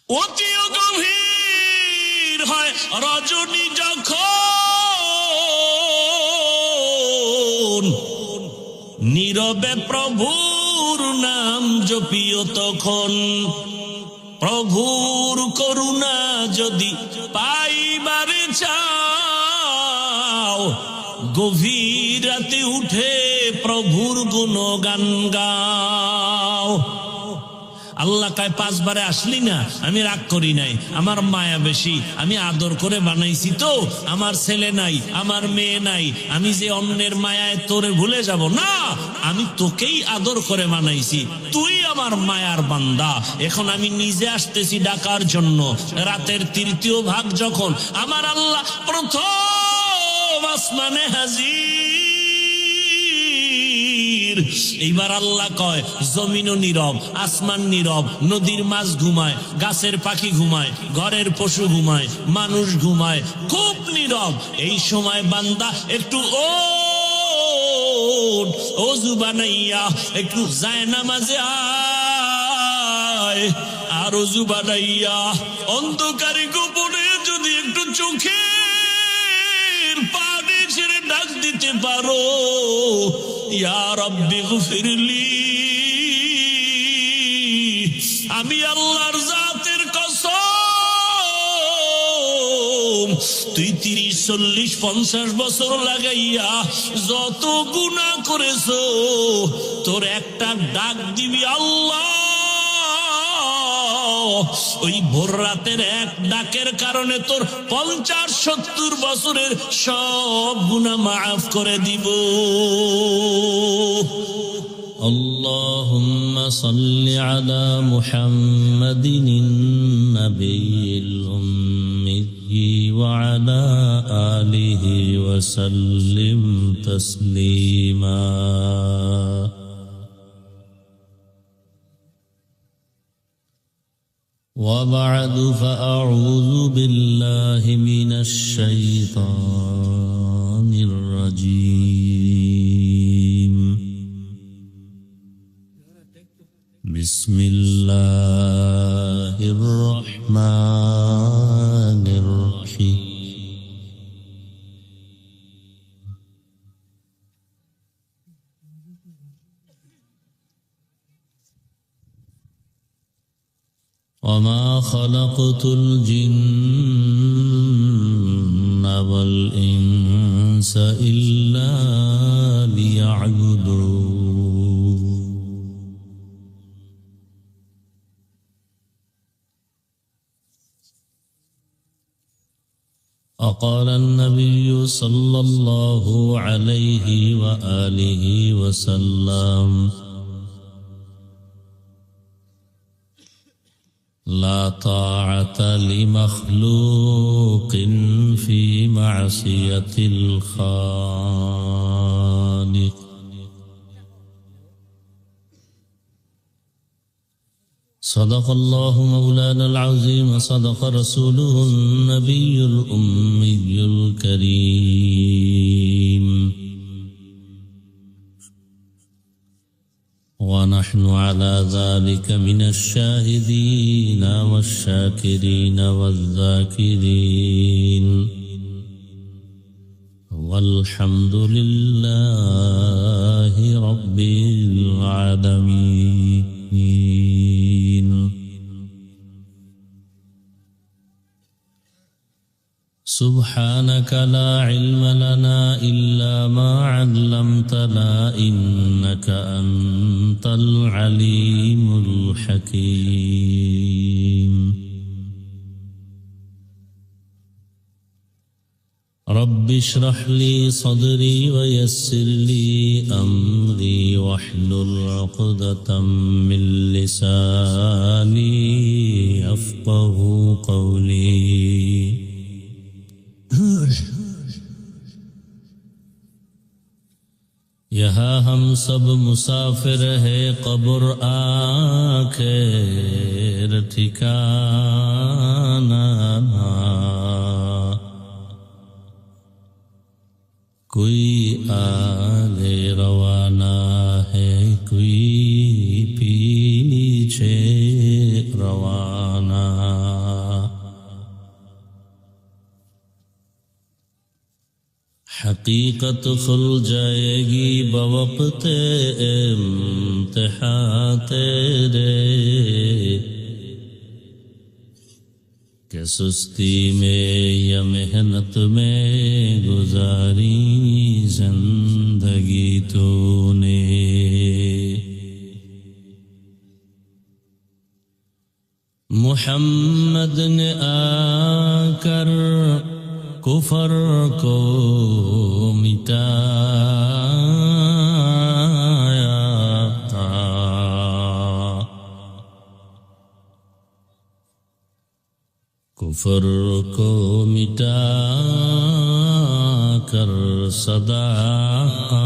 অতিও গভীর হয় রজনী যখন, নীরবে প্রভুর নাম জপিও তখন। প্রভুর করুণা যদি পাইবারে চাও, গভীর রাতে উঠে প্রভুর গুণগান গাও। আল্লাহ কয় 5 বারে আসলি না, আমি রাগ করি নাই, আমার মায়া বেশি, আমি আদর করে বানাইছি তো। আমার ছেলে নাই, আমার মেয়ে নাই, আমি যে অন্যের মায়ায় তোরে ভুলে যাব না, আমি তোকেই আদর করে বানাইছি, তুই আমার মায়ার বান্দা। এখন আমি নিজে আসতেছি ডাকার জন্য। রাতের 3য় ভাগ যখন আমার আল্লাহ প্রথম আসমানে হাজির, এইবার আল্লাহ কয় জমিনও নীরব, আসমান নীরব, নদীর মাছ ঘুমায়, গাছের পাখি ঘুমায়, ঘরের পশু ঘুমায়, মানুষ ঘুমায়, খুব নীরব। এই সময় বান্দা একটু ওযু বানাইয়া একটু জায়নামাজে আয়, আর ওযু বানাইয়া অন্ধকারে গোপনে যদি একটু চোখের পানি ছেড়ে ডাক দিতে পারো, ইয়া রাব্বি গফিরলি, আমি আল্লাহর জাতের কসম, তুই 30, 40, 50 বছর লাগাইয়া যত গুনাহ করেছো, তোর একটা ডাক দিবি আল্লাহ, ওই ভোর রাতের এক ডাকের কারণে তোর 50-70 বছরের সব গুনাহ মাফ করে দিব। اللهم صل على محمد النبي الأمي وعلى آله وسلم تسليما. وبعد فأعوذ بالله من الشيطان الرجيم. بسم الله الرحمن الرحيم. وما خلقت الجن والإنس إلا ليعبدون. وقال النبي صلى الله عليه وآله وسلم: لا طاعة لمخلوق في معصية الخالق. صدق الله مولانا العظيم، صدق رسوله النبي الأمي الكريم. ونحن على ذلك من الشاهدين والشاكرين والذاكرين، والحمد لله رب العالمين. سبحانك لا علم لنا إلا ما علمتنا إنك أنت العليم الحكيم. رب اشرح لي صدري ويسر لي أمري واحلل عقدة من لساني يفقه قولي. यहाँ हम सब मुसाफिर है, कब्र आखिर ठिकाना। कोई आगे रवाना है, कोई पीछे रवाना। हकीकत खुल जाएगी बवक्त इम्तिहां तेरे कि सुस्ती में या मेहनत में गुजारी जिंदगी तूने। मुहम्मद ने आकर कुफर को मिटाया था, कुफर को मिटाकर सदाकत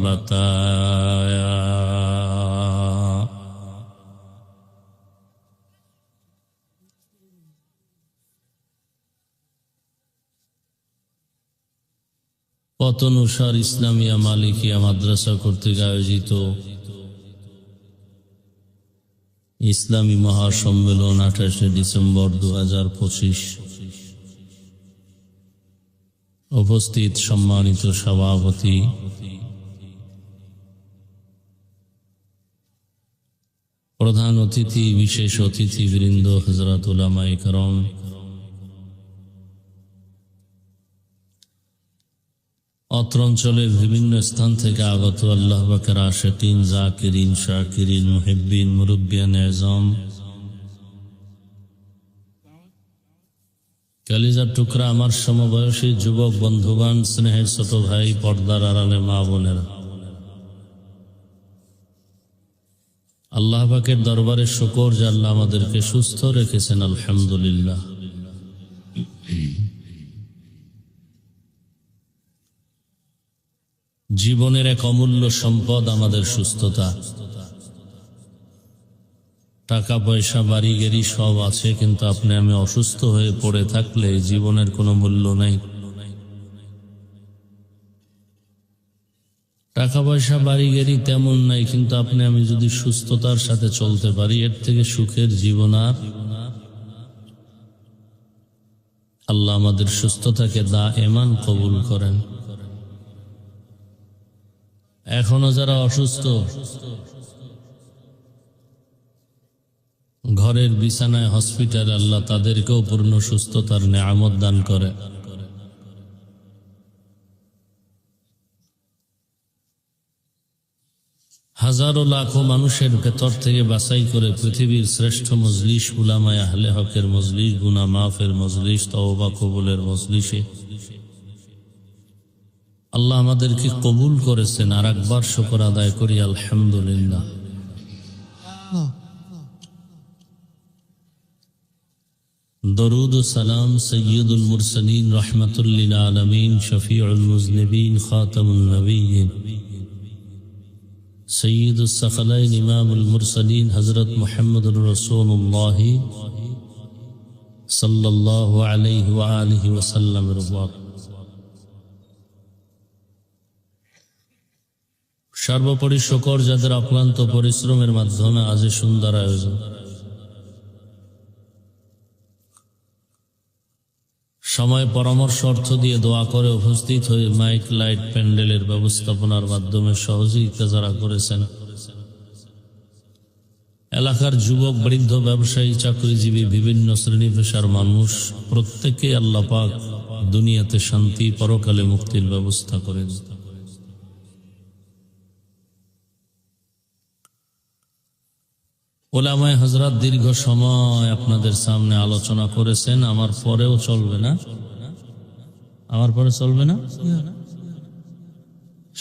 बताया। পতনুসার ইসলামিয়া মালিকিয়া মাদ্রাসা কর্তৃক আয়োজিত ইসলামী মহাসম্মেলন 28 ডিসেম্বর 2025। উপস্থিত সম্মানিত সভাপতি, প্রধান অতিথি, বিশেষ অতিথিবৃন্দ, হযরত উলামায়ে কেরাম, অত্র অঞ্চলের বিভিন্ন স্থান থেকে আগত আল্লাহ পাকের আশিকিন, জাকিরিন, শাকিরিন, মুহিব্বিন, মুরব্বিয়ান আযম, কলিজার টুকরা আমার সমবয়সী যুবক বন্ধুগণ, স্নেহের ছোট ভাই, পর্দার আড়ালে মা বোনেরা, আল্লাহ পাকের দরবারে শুকর যে আল্লাহ আমাদেরকে সুস্থ রেখেছেন, আলহামদুলিল্লাহ। জীবনের এক অমূল্য সম্পদ আমাদের সুস্থতা। টাকা পয়সা বাড়ি গাড়ি সব আছে, কিন্তু আপনি আমি অসুস্থ হয়ে পড়ে থাকলে জীবনের কোনো মূল্য নাই। টাকা পয়সা বাড়ি গাড়ি তেমন নাই, কিন্তু আপনি আমি যদি সুস্থতার সাথে চলতে পারি, এর থেকে সুখের জীবন আর আল্লাহ আমাদের সুস্থতাকে দায়েমান কবুল করেন। এখনো যারা অসুস্থ, ঘরের বিছানায়, হসপিটালে, আল্লাহ তাদেরকেও পূর্ণ সুস্থতার নেয়ামত দান করে। হাজারো লাখো মানুষের ভেতর থেকে বাছাই করে পৃথিবীর শ্রেষ্ঠ মজলিস, উলামায়ে আহলে হকের মজলিস, গুনাহ মাফের মজলিস, তওবা কবুলের মজলিসে আল্লাহ আমাদেরকে কবুল করেছেন। আর একবার শুকর আদায় করি, আলহামদুলিল্লাহ। দরুদ ও সালাম সৈয়দুল মুরসালিন, রাহমাতুল লিল আলামিন, শফিউল মুজনিবিন, খাতামুন নবিয়্যিন, সৈয়দুস সাকলাইন, ইমামুল মুরসালিন, হযরত মুহাম্মদুর রাসূলুল্লাহ সাল্লাল্লাহু আলাইহি ওয়া আলিহি ওয়াসাল্লামের উপর সর্বোপরি শুকর যাদের অক্লান্ত পরিশ্রমের মাধ্যমে আজ সুন্দর আয়োজন। সময়, পরামর্শ, অর্থ দিয়ে দোয়া করে উপস্থিত হয়ে মাইক, লাইট, প্যান্ডেলের ব্যবস্থাপনার মাধ্যমে সহযোগিতা যারা করেছেন, এলাকার যুবক, বৃদ্ধ, ব্যবসায়ী, চাকরিজীবী, বিভিন্ন শ্রেণী পেশার মানুষ, প্রত্যেকে আল্লাহ পাক দুনিয়াতে শান্তি, পরকালে মুক্তির ব্যবস্থা করেন। ওলামায়ে হযরত দীর্ঘ সময় আপনাদের সামনে আলোচনা করেছেন, আমার পরেও চলবে না, আমার পরে চলবে না,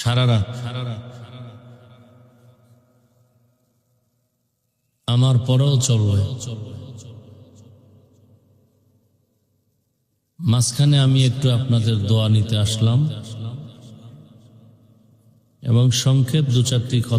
সারা রাত আমার পরেও চলবে। মাঝখানে আমি একটু আপনাদের দোয়া নিতে আসলাম এবং সংক্ষেপ 2-4টি কথা